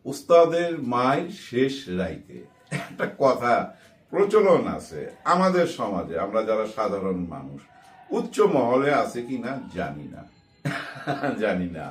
উস্তাদের মায়ের শেষ রাইতে একটা কথা প্রচলন আছে আমাদের সমাজে। আমরা যারা সাধারণ মানুষ, উচ্চ মহলে আছে কিনা জানি না জানি না,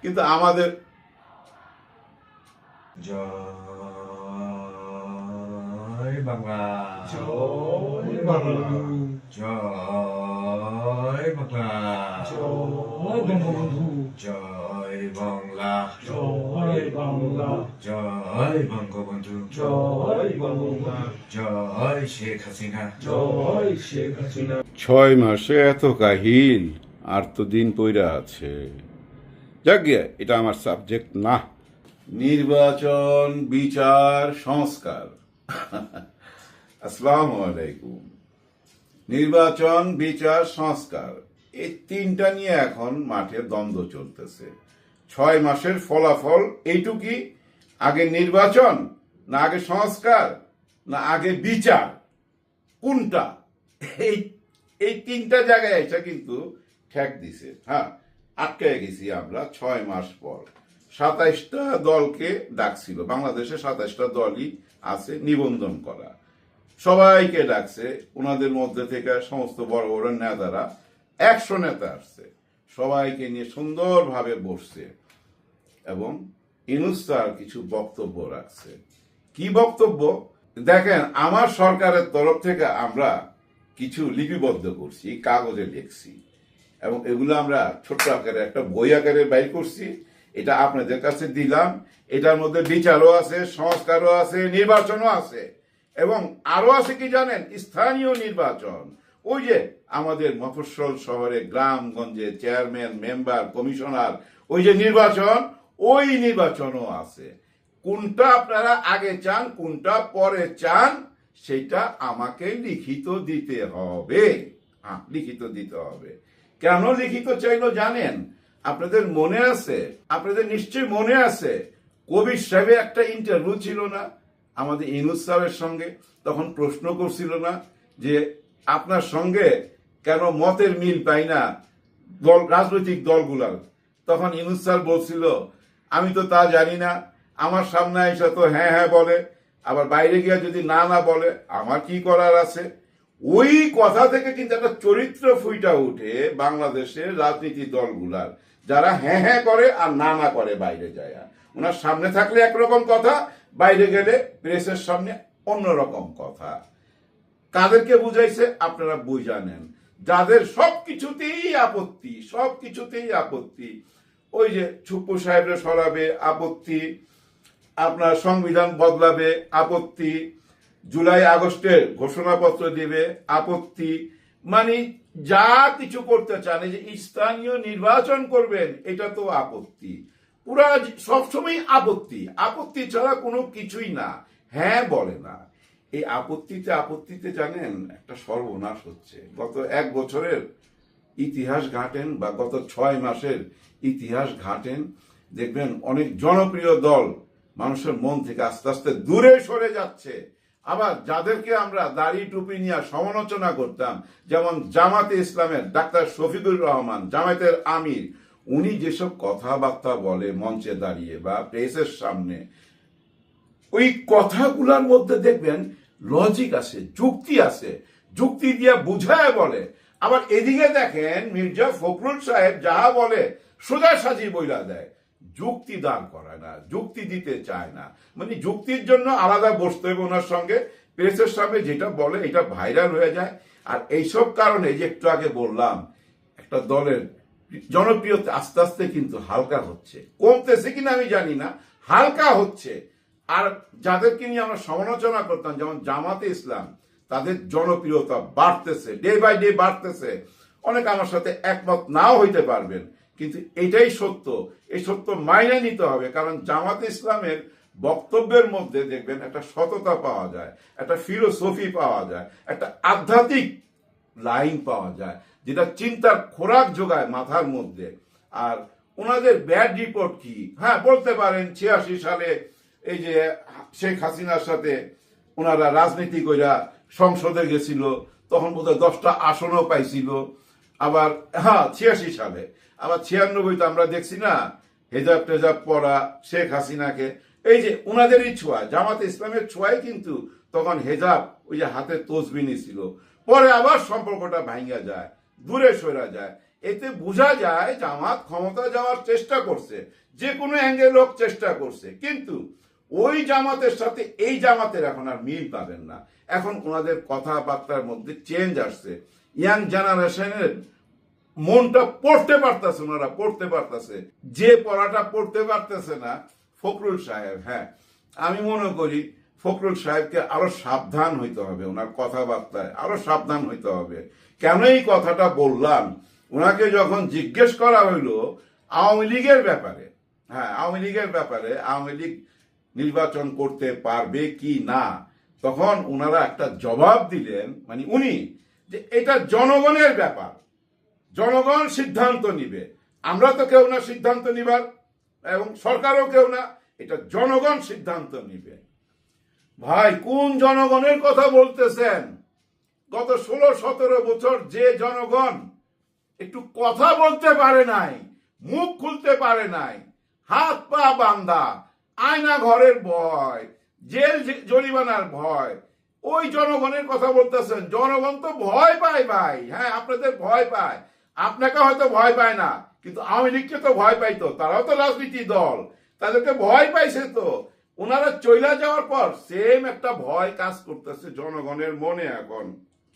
কিন্তু আমাদের জয় বাংলা, জয় বাংলা, জয় বাংলা, জয় বঙ্গবন্ধু, জয় বাংলা, জয় বাংলা, জয় বঙ্গবন্ধু, জয় বাংলা, জয় শেখ হাসিনা, জয় শেখ হাসিনা। 6 মাসে এত কাহিল, আর তো দিন পইরা আছে। যাক গিয়া, এটা আমার সাবজেক্ট না। নির্বাচন, বিচার, সংস্কার। আসসালামু আলাইকুম। নির্বাচন, বিচার, সংস্কার, এই তিনটা নিয়ে এখন মাঠে দ্বন্দ্ব চলতেছে। 6 মাসের ফলাফল এইটুকি, আগে নির্বাচন না আগে সংস্কার না আগে বিচার, কোনটা? এই এই তিনটা জায়গায় এসে কিন্তু ঠেক দিছে। হ্যাঁ, আটকে গেছি আমরা 6 মাস পর। 27টা দলকে ডাকছিল, বাংলাদেশে 27টা দলই আছে নিবন্ধন করা। সবাইকে ডাকছে, ওনাদের মধ্যে থেকে সমস্ত বড় বড় নেতারা, 100 নেতা আসছে, সবাইকে নিয়ে সুন্দরভাবে বসছে এবং ইউনূস স্যার কিছু বক্তব্য রাখছে। কি বক্তব্য? দেখেন, আমার সরকারের তরফ থেকে আমরা কিছু লিপিবদ্ধ করছি, কাগজে লিখছি, এবং এগুলো আমরা ছোট্ট আকারে একটা বই আকারে বাইর করছি। এটা আপনাদের কাছে দিলাম। এটার মধ্যে বিচারও আছে, সংস্কারও আছে, নির্বাচনও আছে, এবং আরো আছে কি জানেন? স্থানীয় নির্বাচন। ওই যে আমাদের মফস্বল শহরে গ্রামগঞ্জে চেয়ারম্যান, মেম্বার, কমিশনার, ওই যে নির্বাচন, ওই নির্বাচনও আছে। কোনটা আপনারা আগে চান, কোনটা পরে চান, সেটা আমাকে লিখিত দিতে হবে। হ্যাঁ, লিখিত দিতে হবে। কেন লিখিত চাইলো জানেন? আপনাদের মনে আছে, আপনাদের নিশ্চয়ই মনে আছে, কবির সাহেবের একটা ইন্টারভিউ ছিল না আমাদের ইউনূস স্যারের সঙ্গে? তখন প্রশ্ন করছিল না যে আপনার সঙ্গে কেন মতের মিল পাই না দল, রাজনৈতিক দলগুলার? তখন ইউনূস স্যার বলছিল, আমি তো তা জানি না, আমার সামনে এসে তো হ্যাঁ হ্যাঁ বলে, আবার বাইরে গিয়ে যদি না না বলে, আমার কি করার আছে? ওই কথা থেকে কিন্তু একটা চরিত্র ফুইটা উঠে বাংলাদেশের রাজনীতি দলগুলার, যারা হ্যাঁ হ্যাঁ করে আর না না করে বাইরে যায়। ওনার সামনে থাকলে একরকম কথা, বাইরে গেলে প্রেসের সামনে অন্যরকম কথা। কাদেরকে বুঝাইছে আপনারা বুঝানেন, যাদের সবকিছুতেই আপত্তি, সবকিছুতেই আপত্তি। ওই যে ছুপ্পু সাহেবরা সরাবে, আপত্তি। আপনার সংবিধান বদলাবে, আপত্তি। জুলাই আগস্টের ঘোষণাপত্র দিবে, আপত্তি। মানে যা কিছু করতে চান, এই যে স্থানীয় নির্বাচন করবেন, এটা তো আপত্তি। পুরা সবসময় আপত্তি, আপত্তি ছাড়া কোনো কিছুই না, হ্যাঁ বলে না। এই আপত্তিতে আপত্তিতে জানেন একটা সর্বনাশ হচ্ছে। গত 1 বছরের ইতিহাস ঘাটেন বা গত 6 মাসের ইতিহাস ঘাটেন, দেখবেন অনেক জনপ্রিয় দল মানুষের মন থেকে আস্তে আস্তে দূরে সরে যাচ্ছে। আবার যাদেরকে আমরা দাড়ি টুপি নিয়ে সমালোচনা করতাম, যেমন জামাতে ইসলামের ডাক্তার শফিকুর রহমান, জামায়াতের আমির, উনি যেসব কথাবার্তা বলে মঞ্চে দাঁড়িয়ে বা প্রেসের সামনে, ওই কথাগুলোর মধ্যে দেখবেন লজিক আছে, যুক্তি আছে, যুক্তি দিয়ে বুঝায় বলে। আবার এদিকে দেখেন মির্জা ফখরুল সাহেব যাহা বলে সোজা সাজি বইলা দেয়, যুক্তি দাঁড় করায় না, যুক্তি দিতে চায় না। মানে যুক্তির জন্য আলাদা বসতে হবে ওনার সঙ্গে, প্রেসের সামনে যেটা বলে এটা ভাইরাল হয়ে যায়। আর এইসব কারণে যে একটু আগে বললাম, একটা দলের জনপ্রিয়তা আস্তে আস্তে কিন্তু হালকা হচ্ছে, কমতেছে কিনা আমি জানি না, হালকা হচ্ছে। আর যাদেরকে নিয়ে আমরা সমালোচনা করতাম, যেমন জামাতে ইসলাম, তাদের জনপ্রিয়তা বাড়তেছে, ডে বাই ডে বাড়তেছে। অনেক আমার সাথে একমত নাও হইতে পারবেন, কিন্তু এটাই সত্য। এই সত্য মাইনে নিতে হবে, কারণ জামাতে ইসলামের বক্তব্যের মধ্যে দেখবেন একটা সততা পাওয়া যায়, একটা ফিলোসফি পাওয়া যায়, একটা আধ্যাত্মিক লাইন পাওয়া যায়, যেটা চিন্তার খোরাক যোগায় মাথার মধ্যে। আর ওনাদের ব্যাড রিপোর্ট কি? হ্যাঁ, বলতে পারেন 86 সালে এই যে শেখ হাসিনার সাথে ওনারা রাজনীতি কইরা সংসদে গেছিল, তখন বোধহয় 10টা আসনও পাইছিল। আবার হ্যাঁ 86 সালে, আবার 96 আমরা দেখছি না হেজাব টেজাব পরা শেখ হাসিনাকে এই যে উনাদেরই ছোঁয়া, জামাত ইসলামের ছোঁয়াই কিন্তু তখন হেজাব ওই যে হাতে তসবিনি ছিল, পরে আবার সম্পর্কটা ভাঙ্গা যায়, দূরে সরা যায়। এতে বোঝা যায় জামাত ক্ষমতা যাওয়ার চেষ্টা করছে, যে কোনো অ্যাঙ্গেল হোক চেষ্টা করছে, কিন্তু ওই জামাতের সাথে এই জামাতের এখন আর মিল পাবেন না। এখন ওনাদের কথাবার্তার মধ্যে চেঞ্জ আসছে। ইয়াং জেনারেশনের মনটা পড়তে পারতেছে, ওনারা পড়তে পারতেছে। যে পড়াটা পড়তে পারতেছে না ফখরুল সাহেব, হ্যাঁ আমি মনে করি ফখরুল সাহেবকে আরো সাবধান হইতে হবে, ওনার কথাবার্তায় আরো সাবধান হইতে হবে। কেন এই কথাটা বললাম, ওনাকে যখন জিজ্ঞেস করা হইলো আওয়ামী লীগের ব্যাপারে, হ্যাঁ আওয়ামী লীগের ব্যাপারে, আওয়ামী লীগ নির্বাচন করতে পারবে কি না, তখন ওনারা একটা জবাব দিলেন, মানে উনি, যে এটা জনগণের ব্যাপার, জনগণ সিদ্ধান্ত নিবে, আমরা তো কেউ না সিদ্ধান্ত নিবার, এবং সরকারও কেউ না, এটা জনগণ সিদ্ধান্ত নিবে। ভাই কোন জনগণের কথা বলতেছেন? গত 16-17 বছর যে জনগণ একটু কথা বলতে পারে নাই, মুখ খুলতে পারে নাই, হাত পা বান্ধা, আয়না ঘরের ভয়, জেল জরিমানার ভয়, ওই জনগণের কথা বলতেছেন। জনগণ তো ভয় পায় ভাই, হ্যাঁ আপনাদের ভয় পায়, আপনাকে হয়তো ভয় পায় না, কিন্তু আওয়ামী লীগকে তো ভয় পাইতো, তারাও তো রাজনীতি দল, তাদেরকে ভয় পাইছে তো। ওনারা চইলা যাওয়ার পর সেম একটা ভয় কাজ করতেছে জনগণের মনে। এখন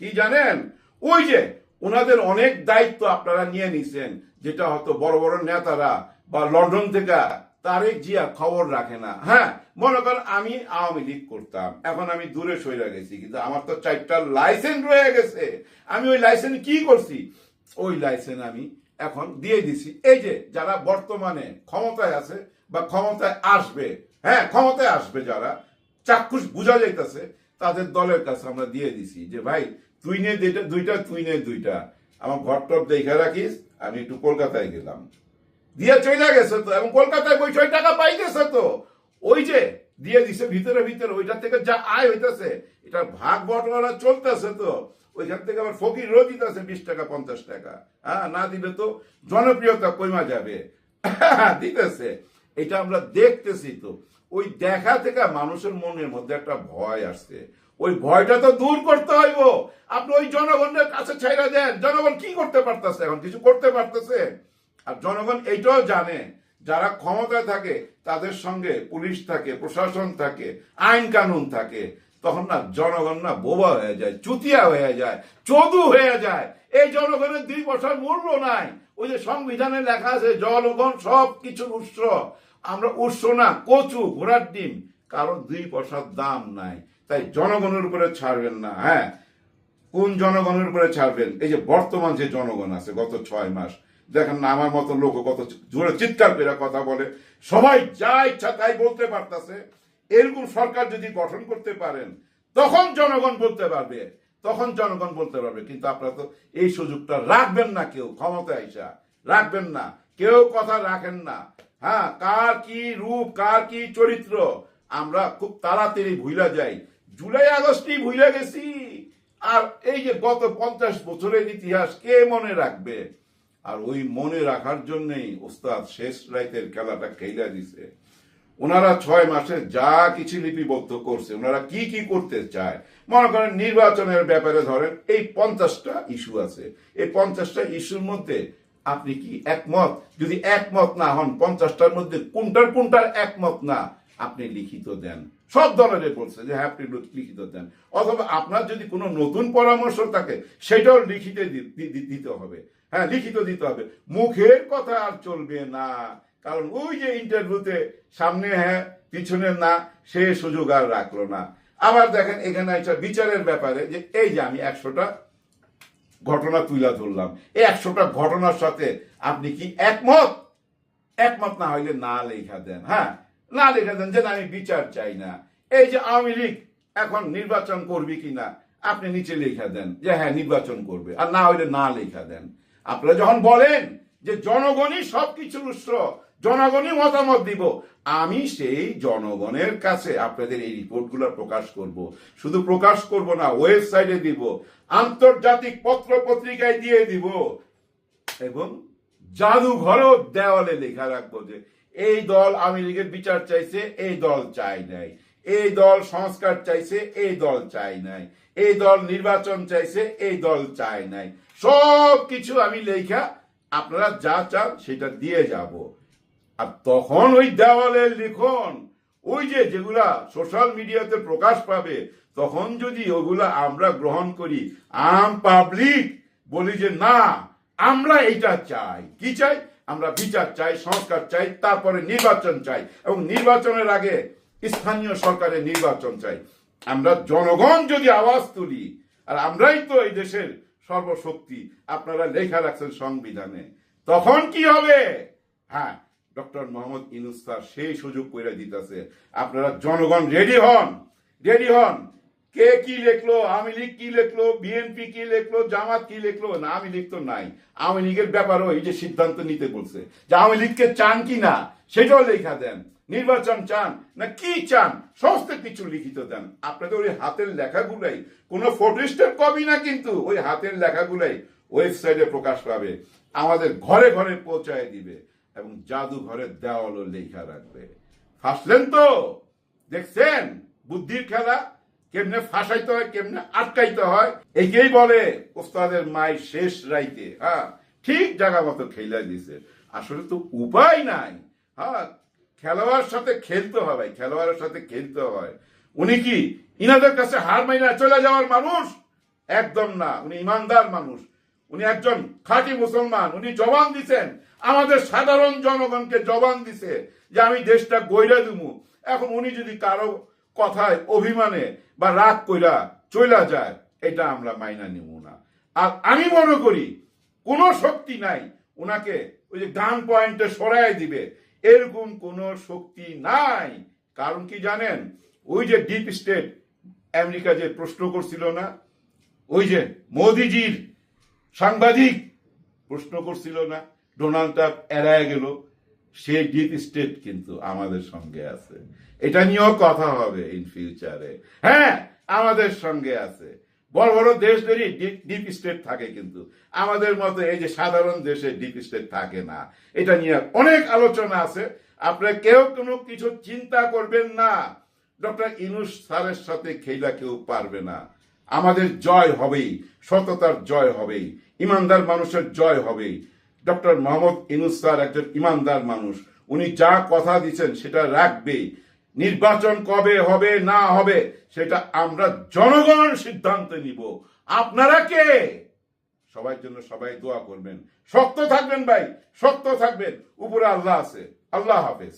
কি জানেন, ওই যে ওনাদের অনেক দায়িত্ব আপনারা নিয়ে নিছেন, যেটা হয়তো বড় বড় নেতারা বা লন্ডন থেকে তারেক জিয়া খবর রাখে না। হ্যাঁ মনে করেন আমি আওয়ামী লীগ করতাম, এখন আমি দূরে সরে গেছি, কিন্তু আমার তো 4টা লাইসেন্স রয়ে গেছে। আমি ওই লাইসেন্স কি করছি, ওই লাইসেন্স আমি এখন দিয়ে দিছি এই যে যারা বর্তমানে ক্ষমতায় আছে বা ক্ষমতায় আসবে, হ্যাঁ ক্ষমতায় আসবে যারা, চাক্ষুষ বোঝা যাইতেছে, তাদের দলের কাছে আমরা দিয়ে দিছি যে ভাই তুই নে দুইটা, তুই নে দুইটা, আমার ঘর টপ দেখে রাখিস, আমি একটু কলকাতায় গেলাম, দিয়ে চলে গেছে তো, এবং কলকাতায় 6 টাকা পাইতেছে তো, ওই যে দিয়ে দিছে ভিতরে ভিতরে, ওইটা থেকে যা আয় হইতেছে এটা ভাগ বটরা চলতেছে তো, ওইখান থেকে আবার ফকির রোজ দিতেছে 20 টাকা 50 টাকা, হ্যাঁ না দিলে তো জনপ্রিয়তা কমা যাবে, দিতেছে। এটা আমরা দেখতেছি তো, ওই দেখা থেকে মানুষের মনের মধ্যে একটা ভয় আসছে, ওই ভয়টা তো দূর করতে হইব। আপনি ওই জনগণের কাছে ছাইরা দেন, জনগণ কি করতে পারতেছে, এখন কিছু করতে পারতেছে। আর জনগণ এইটাও জানে যারা ক্ষমতায় থাকে তাদের সঙ্গে পুলিশ থাকে, প্রশাসন থাকে, আইন কানুন থাকে, তখন না জনগণ না বোবা হয়ে যায়, চুতিয়া হয়ে যায়, চদু হয়ে যায়। এই জনগণের 2 পয়সার মূল্য নাই। ওই যে সংবিধানে লেখা আছে জনগণ সব কিছুর উৎস, আমরা উৎস না, কচু, ঘোড়ার ডিম, কারণ 2 পয়সার দাম নাই। তাই জনগণের উপরে ছাড়বেন না। হ্যাঁ কোন জনগণের উপরে ছাড়বেন? এই যে বর্তমান যে জনগণ আছে গত 6 মাস, দেখেন না আমার মতো লোক কত জোরে চিৎকার করে কথা বলে, সবাই যা ইচ্ছা তাই বলতে পারতেছে। এরকম সরকার যদি গঠন করতে পারেন তখন জনগণ বলতে পারবে, তখন জনগণ বলতে পারবে। কিন্তু আপনারা তো এই সুযোগটা রাখবেন না, কেউ ক্ষমতায় আইসা রাখবেন না, কেউ কথা রাখেন না। হ্যাঁ কার কি রূপ, কার কি চরিত্র আমরা খুব তাড়াতাড়ি ভুলা যাই, জুলাই আগস্টই ভুলে গেছি। আর এই যে গত 50 বছরের ইতিহাস কে মনে রাখবে? আর ওই মনে রাখার জন্যই ওস্তাদ শেষ রাইতের খেলাটা খেলা দিছে। ওনারা 6 মাসে যা কিছু লিপিবদ্ধ করছে, ওনারা কি কি করতে চায়, মনে করেন নির্বাচনের ব্যাপারে ধরেন এই 50টা ইস্যু আছে, এই 50টা ইস্যুর মধ্যে আপনি কি একমত? যদি একমত না হন 50টার মধ্যে কোনটার একমত না, আপনি লিখিত দেন। সব দলের বলছে যে হ্যাঁ আপনি লিখিত দেন, অথবা আপনার যদি কোনো নতুন পরামর্শ থাকে সেটাও লিখিতে দিতে হবে। হ্যাঁ লিখিত দিতে হবে, মুখের কথা আর চলবে না। কারণ ওই যে ইন্টারভিউতে সামনে হ্যাঁ পিছনে না, সে সুযোগ আর রাখলো না। আবার দেখেন এখানে একটা বিচারের ব্যাপারে, যে এই যে আমি 100টা ঘটনা তুলে ধরলাম, এই 100টা ঘটনার সাথে আপনি কি একমত? একমত না হইলে না লেখা দেন। হ্যাঁ না লেখা দেন যে আমি বিচার চাই না। এই যে আওয়ামী লীগ এখন নির্বাচন করবে কিনা, আপনি নিচে লেখা দেন যে হ্যাঁ নির্বাচন করবে, আর না হইলে না লেখা দেন। আপনারা যখন বলেন যে জনগণই সবকিছুর উৎস, জনগণই মতামত দিব, আমি সেই জনগণের কাছে আপনাদের এই রিপোর্টগুলো প্রকাশ করব। শুধু প্রকাশ করব না, ওয়েবসাইটে দিব, আন্তর্জাতিক পত্র পত্রিকায় দিয়ে দিব, এবং জাদুঘরেও দেওয়ালে লেখা রাখবো যে এই দল আওয়ামী লীগের বিচার চাইছে, এই দল চাই নাই, এই দল সংস্কার চাইছে, এই দল চাই নাই, এই দল নির্বাচন চাইছে, এই দল চাই নাই। সব কিছু আমি লেখা আপনারা যা চান সেটা দিয়ে যাব। আর তখন ওই দেওয়ালের লিখন ওই যেগুলা সোশ্যাল মিডিয়াতে প্রকাশ পাবে, তখন যদি ওগুলা আমরা গ্রহণ করি, আম পাবলিক বলি যে না আমরা এটা চাই, কি চাই, আমরা বিচার চাই, সংস্কার চাই, তারপরে নির্বাচন চাই, এবং নির্বাচনের আগে স্থানীয় সরকারের নির্বাচন চাই। আমরা জনগণ যদি আওয়াজ তুলি, আর আমরাই তো এই দেশের সর্বশক্তি, আপনারা লেখা রাখছেন সংবিধানে, তখন কি হবে? হ্যাঁ, ডক্টর মোহাম্মদ ইউনূস স্যার সেই সুযোগ করে দিতেছে। আপনারা জনগণ রেডি হন, রেডি হন। কে কি লিখলো, আওয়ামী লীগ কি লিখলো, বিএনপি কি লিখলো, জামাত কি লিখলো, না আওয়ামী লীগ তো নাই, আওয়ামী লীগের ব্যাপারও এই যে সিদ্ধান্ত নিতে বলছে যে আওয়ামী লীগকে চান কি না সেটাও লেখা দেন, নির্বাচন চান না কি চান সমস্ত কিছু লিখিত দেন। আপনাদের ওই হাতের লেখাগুলাই, কোনো ফটোস্টেট কপি না, কিন্তু ওই হাতের লেখাগুলাই ওয়েবসাইটে প্রকাশ পাবে, আমাদের ঘরে ঘরে পৌঁছায় দিবে, এবং জাদুঘরের দেওয়ালও লেখা রাখবে। ফাঁসলেন তো, দেখছেন বুদ্ধির খেলা কেমনে ফাঁসাইতে হয়, কেমনে আটকাইতে হয়। একেই বলে ওস্তাদের মায়ের শেষ রাইতে, হ্যাঁ ঠিক জায়গা মতো খেলা দিছে। আসলে তো উপায় নাই, হ্যাঁ খেলোয়াড়ের সাথে খেলতে হবে, খেলোয়াড়ের সাথে খেলতে হয়। উনি কি ইনাদের কাছে হার মাইনা চলে যাওয়ার মানুষ? একদম না, উনি ইমানদার মানুষ, উনি একজন খাঁটি মুসলমান। উনি জবান দিছেন, আমাদের সাধারণ জনগণকে জবান দিছে যে আমি দেশটা গইরা দিমু। এখন উনি যদি কারো কথায় অভিমানে বা রাগ কইরা চইলা যায়, এটা আমরা মাইনা নিব না। আর আমি মনে করি কোনো শক্তি নাই ওনাকে ওই যে গান পয়েন্টে সরাই দিবে, এরকম কোনো শক্তি নাই। কারণ কি জানেন, ওই যে ডিপ স্টেট আমেরিকা যে প্রশ্ন করছিল না, ওই যে মোদিজির সাংবাদিক প্রশ্ন করছিল না, ডোনাল্ড ট্রাম্প এড়ায় গেল, সেই ডিপ স্টেট কিন্তু আমাদের সঙ্গে আছে। এটা নিয়েও কথা হবে ইন ফিউচারে। হ্যাঁ, আমাদের সঙ্গে আছে। বড় বড় দেশদেরই ডিপ স্টেট থাকে, কিন্তু আমাদের মতো এই যে সাধারণ দেশে ডিপ স্টেট থাকে না। এটা নিয়ে অনেক আলোচনা আছে, আপনারা কেউ কোনো কিছু চিন্তা করবেন না। ডক্টর ইউনূস স্যারের সাথে খেলা কেউ পারবে না। আমাদের জয় হবেই, সততার জয় হবেই, ইমানদার মানুষের জয় হবেই। ডক্টর মোহাম্মদ ইউনূস স্যার একজন ইমানদার মানুষ, উনি যা কথা দিচ্ছেন সেটা রাখবেই। নির্বাচন কবে হবে না হবে সেটা আমরা জনগণ সিদ্ধান্ত নিব। আপনারা কে? সবার জন্য সবাই দোয়া করবেন, শক্ত থাকবেন ভাই, শক্ত থাকবেন, উপরে আল্লাহ আছে। আল্লাহ হাফেজ।